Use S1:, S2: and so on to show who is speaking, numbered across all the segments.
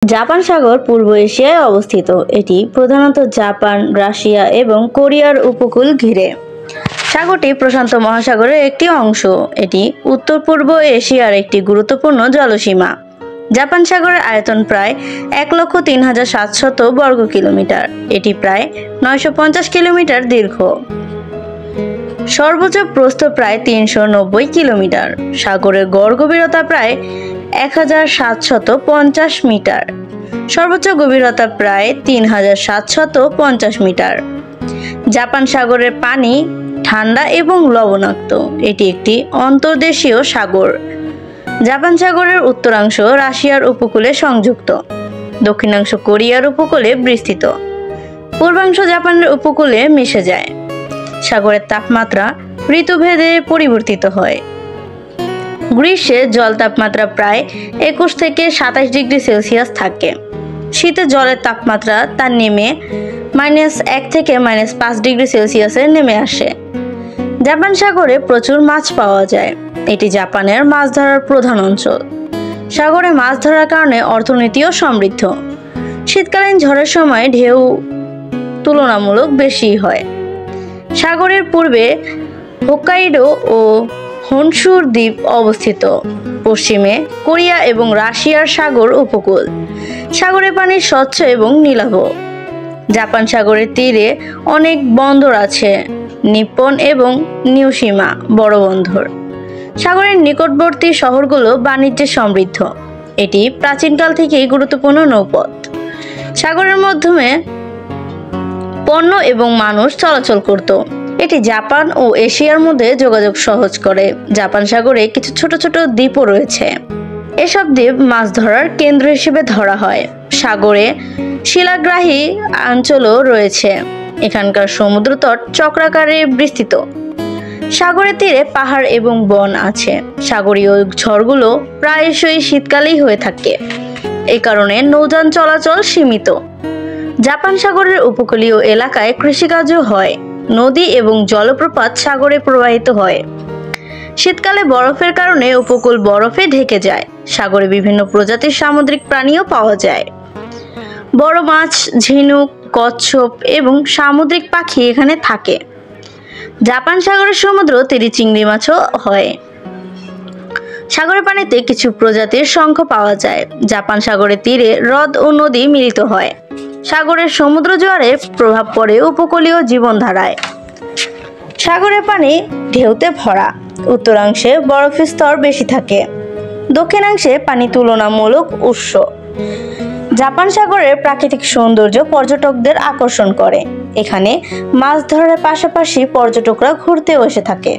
S1: Japan সাগর পূর্ব এশিয়ায় অবস্থিত। এটি প্রধানত জাপান, রাশিয়া এবং কোরিয়ার উপকূল ঘিরে। সাগরটি প্রশান্ত মহাসাগরের একটি অংশ। এটি উত্তর-পূর্ব এশিয়ার একটি গুরুত্বপূর্ণ জলসীমা। জাপান সাগরের আয়তন প্রায় 1,03,700 বর্গ কিলোমিটার। এটি প্রায় 950 কিলোমিটার দীর্ঘ। সর্বোচ্চ প্রস্থ প্রায় 390 কিলোমিটার। সাগরের গড় গভীরতা প্রায় 1750 মিটার। সর্বোচ্চ গভীরতা প্রায় 3750 মিটার। জাপান সাগরের পানি ঠান্ডা এবং লবণাক্ত। এটি একটি অন্তর্দেশীয় সাগর। জাপান সাগরের উত্তরাংশ রাশিয়ার উপকূলে সংযুক্ত, দক্ষিণাংশ কোরিয়ার উপকূলে বিস্তৃত, পূর্বাংশ জাপানের উপকূলে মিশে যায়। সাগরের তাপমাত্রা ঋতুভেদে পরিবর্তিত হয়। গ্রীষ্মে জল তাপমাত্রা প্রায় 21 থেকে 27 ডিগ্রি সেলসিয়াস থাকে। শীতে জলের তাপমাত্রা নেমে -1 থেকে -5 ডিগ্রি সেলসিয়াসে নেমে আসে। জাপান সাগরে প্রচুর মাছ পাওয়া যায়। এটি জাপানের মাছ ধরার প্রধান অঞ্চল। সাগরে মাছ ধরার কারণে অর্থনীতিও সমৃদ্ধ। শীতকালীন ঝড়ের সময় ঢেউ তুলনামূলক বেশি হয়। সাগরের পূর্বে হোক্কাইডো ও হনশু দ্বীপ অবস্থিত। পশ্চিমে কোরিয়া এবং রাশিয়ার সাগর উপকূল। সাগরের পানি স্বচ্ছ এবং নীলাভ। জাপান সাগরের তীরে অনেক বন্দর আছে। নিপ্পন এবং নিউশিমা বড় বন্দর। সাগরের নিকটবর্তী শহরগুলো বাণিজ্যে সমৃদ্ধ। এটি প্রাচীনকাল থেকেই গুরুত্বপূর্ণ নৌপথ। সাগরের মাধ্যমে পণ্য এবং মানুষ চলাচল করত। এটি জাপান ও এশিয়ার মধ্যে যোগাযোগ সহজ করে। জাপান সাগরে কিছু ছোট ছোট দ্বীপও রয়েছে। এসব দ্বীপ মাছ ধরার কেন্দ্র হিসেবে ধরা হয়। সাগরে শিলাগ্রাহী অঞ্চলও রয়েছে। এখানকার সমুদ্রতট চক্রাকারে বিস্তৃত। সাগরের তীরে পাহাড় এবং বন আছে। সাগরীয় ঝড়গুলো প্রায়শই শীতকালেই হয়ে থাকে। এই কারণে নৌযান চলাচল সীমিত। জাপান সাগরের উপকূলীয় এলাকায় কৃষিকাজও হয়। নদী এবং জলপ্রপাত সাগরে প্রবাহিত হয়। শীতকালে বরফের কারণে উপকূল বরফে ঢেকে যায়। সাগরে বিভিন্ন প্রজাতির সামুদ্রিক প্রাণীও পাওয়া যায়। বড় মাছ, ঝিনুক, কচ্ছপ এবং সামুদ্রিক পাখি এখানে থাকে। জাপান সাগরের সমুদ্র তীরে চিংড়ি মাছও হয়। সাগরের পানিতে কিছু প্রজাতির শঙ্খ পাওয়া যায়। জাপান সাগরের তীরে হ্রদ ও নদী মিলিত হয়। সাগরের সমুদ্র জোয়ারে প্রভাব পড়ে উপকূলীয় জীবনধারায়। সাগরের পানি ঢেউতে ভরা। উত্তরাংশে বরফের স্তর বেশি থাকে। দক্ষিণাংশে পানি তুলনামূলক উষ্ণ। জাপান সাগরের প্রাকৃতিক সৌন্দর্য পর্যটকদের আকর্ষণ করে। এখানে মাছ ধরার পাশাপাশি পর্যটকরা ঘুরতেও এসে থাকে।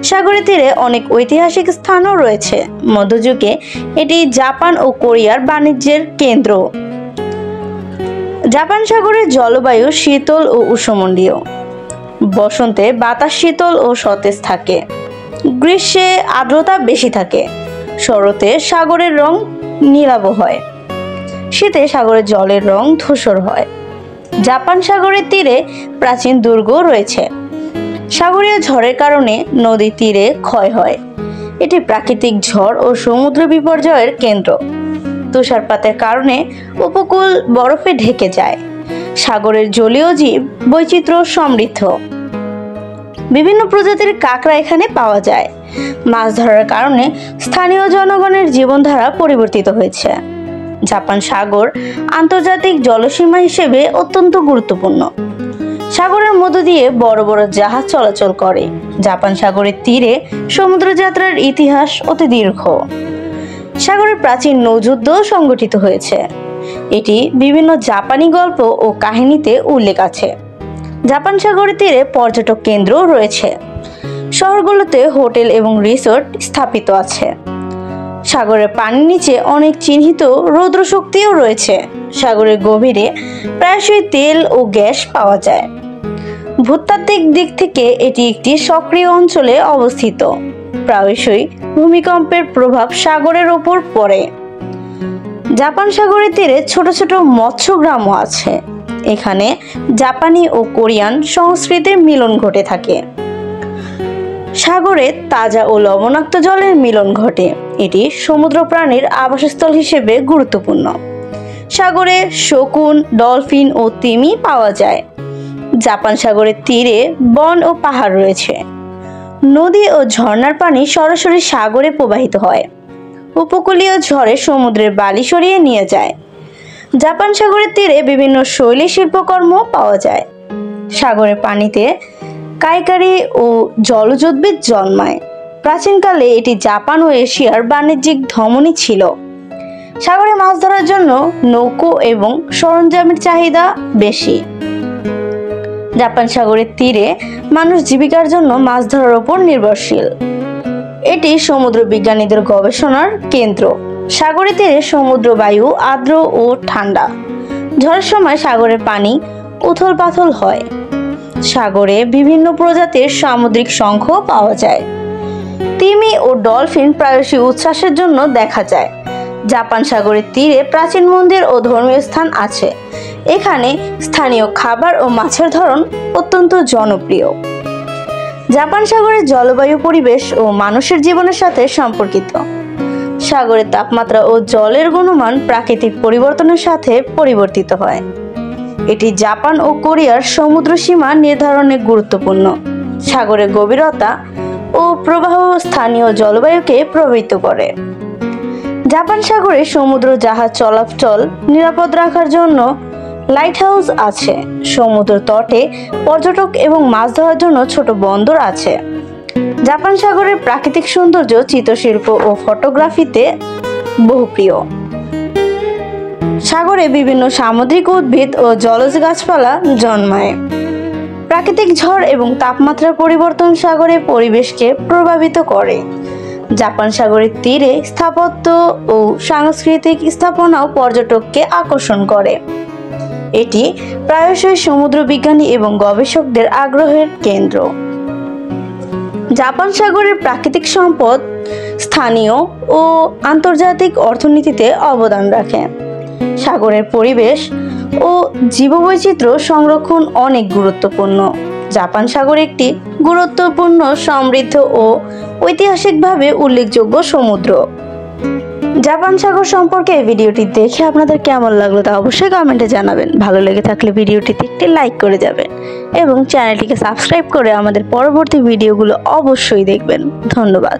S1: সাগরের তীরে অনেক ঐতিহাসিক স্থানও রয়েছে। মধ্যযুগে এটি জাপান ও কোরিয়ার বাণিজ্যের কেন্দ্র। জাপান সাগরের জলবায়ু শীতল ও উষ্ণমন্ডলীয়। বসন্তে বাতাস শীতল ও সতেজ থাকে। গ্রীষ্মে আর্দ্রতা বেশি থাকে। শরতে সাগরের রং নীলাভ হয়। শীতে সাগরের জলের রং ধূসর হয়। জাপান সাগরের তীরে প্রাচীন দুর্গও রয়েছে। সাগরীয় ঝড়ের কারণে নদী তীরে ক্ষয় হয়। এটি প্রাকৃতিক ঝড় ও সমুদ্র বিপর্যয়ের কেন্দ্র। তুষারপাতের কারণে উপকূল বরফে ঢেকে যায়। সাগরের জলীয় জীব বৈচিত্র্য সমৃদ্ধ। বিভিন্ন প্রজাতির কাঁকড়া এখানে পাওয়া যায়। মাছ ধরার কারণে স্থানীয় জনগণের জীবনধারা পরিবর্তিত হয়েছে। জাপান সাগর আন্তর্জাতিক জলসীমা হিসেবে অত্যন্ত গুরুত্বপূর্ণ। সাগরের মধ্য দিয়ে বড় বড় জাহাজ চলাচল করে। জাপান সাগরের তীরে সমুদ্রযাত্রার ইতিহাস অতি দীর্ঘ। সাগরের প্রাচীন নৌযুদ্ধ সংগঠিত হয়েছে। এটি বিভিন্ন জাপানি গল্প ও কাহিনীতে উল্লেখ আছে। জাপান সাগরের তীরে পর্যটক কেন্দ্রও রয়েছে। শহরগুলোতে হোটেল এবং রিসোর্ট স্থাপিত আছে। সাগরের পানির নিচে অনেক চিহ্নিত রৌদ্র শক্তিও রয়েছে। সাগরের গভীরে প্রায়শই তেল ও গ্যাস পাওয়া যায়। ভূতাত্ত্বিক দিক থেকে এটি একটি সক্রিয় অঞ্চলে অবস্থিত। প্রায়শই ভূমিকম্পের প্রভাব সাগরের ওপর পড়ে। জাপান সাগরের তীরে ছোট ছোট মৎস্য গ্রামও আছে। এখানে জাপানি ও কোরিয়ান সংস্কৃতির মিলন ঘটে থাকে। সাগরে তাজা ও লবণাক্ত জলের মিলন ঘটে। এটি সমুদ্র প্রাণীর আবাসস্থল হিসেবে গুরুত্বপূর্ণ। সাগরে শকুন, ডলফিন ও তিমি পাওয়া যায়। জাপান সাগরের তীরে বন ও পাহাড় রয়েছে। নদী ও ঝর্ণার পানি সরাসরি সাগরে প্রবাহিত হয়। উপকূলীয় ঝড়ে সমুদ্রের বালি সরিয়ে নিয়ে যায়। জাপান সাগরের তীরে বিভিন্ন শৈলী শিল্পকর্ম পাওয়া যায়। সাগরের পানিতে কাইকারি ও জলজ উদ্ভিদ জন্মায়। প্রাচীনকালে এটি জাপান ও এশিয়ার বাণিজ্যিক ধমনী ছিল। সাগরে মাছ ধরার জন্য নৌকো এবং সরঞ্জামের চাহিদা বেশি। জাপান সাগরের তীরে মানুষ জীবিকার জন্য মাছ ধরার উপর নির্ভরশীল। এটি সমুদ্র বিজ্ঞানীদের গবেষণার কেন্দ্র। সাগরের তীরে সমুদ্র বায়ু আর্দ্র ও ঠান্ডা। ঝড়ের সময় সাগরের পানি উথল পাথল হয়। সাগরে বিভিন্ন প্রজাতির সামুদ্রিক শঙ্খ পাওয়া যায়। তিমি ও ডলফিন প্রায়শই উচ্ছ্বাসের জন্য দেখা যায়। জাপান সাগরের তীরে প্রাচীন মন্দির ও ধর্মীয় স্থান আছে। এখানে স্থানীয় খাবার ও মাছের ধরন অত্যন্ত জনপ্রিয়। জাপান সাগরের জলবায়ু পরিবেশ ও মানুষের জীবনের সাথে সম্পর্কিত। সাগরের তাপমাত্রা ও জলের গুণমান প্রাকৃতিক পরিবর্তনের সাথে পরিবর্তিত হয়। এটি জাপান ও কোরিয়ার সমুদ্র সীমা নির্ধারণে গুরুত্বপূর্ণ। সাগরের গভীরতা ও প্রবাহ স্থানীয় জলবায়ুকে প্রভাবিত করে। জাপান সাগরে সমুদ্র জাহাজ চলাচল নিরাপদ রাখার জন্য লাইট হাউস আছে। সমুদ্র তটে পর্যটক এবং মাছ ধরার জন্য ছোট বন্দর আছে। জাপান সাগরের প্রাকৃতিক সৌন্দর্য চিত্রশিল্প ও ফটোগ্রাফিতে বহুপ্রিয়। সাগরে বিভিন্ন সামুদ্রিক উদ্ভিদ ও জলজ গাছপালা জন্মায়। প্রাকৃতিক ঝড় এবং তাপমাত্রার পরিবর্তন সাগরের পরিবেশকে প্রভাবিত করে। জাপান সাগরের তীরে স্থাপত্য ও সাংস্কৃতিক স্থাপনাও পর্যটককে আকর্ষণ করে। এটি প্রায়শই সমুদ্র বিজ্ঞানী এবং গবেষকদের আগ্রহের কেন্দ্র। জাপান সাগরের প্রাকৃতিক সম্পদ স্থানীয় ও আন্তর্জাতিক অর্থনীতিতে অবদান রাখে। সাগরের পরিবেশ ও জীববৈচিত্র্য সংরক্ষণ অনেক গুরুত্বপূর্ণ। জাপান সাগর একটি গুরুত্বপূর্ণ, সমৃদ্ধ ও ঐতিহাসিকভাবে উল্লেখযোগ্য সমুদ্র। জাপান সাগর সম্পর্কে এই ভিডিওটি দেখে আপনাদের কেমন লাগলো তা অবশ্যই কমেন্টে জানাবেন। ভালো লেগে থাকলে ভিডিওটিতে একটি লাইক করে যাবেন এবং চ্যানেলটিকে সাবস্ক্রাইব করে আমাদের পরবর্তী ভিডিওগুলো অবশ্যই দেখবেন। ধন্যবাদ।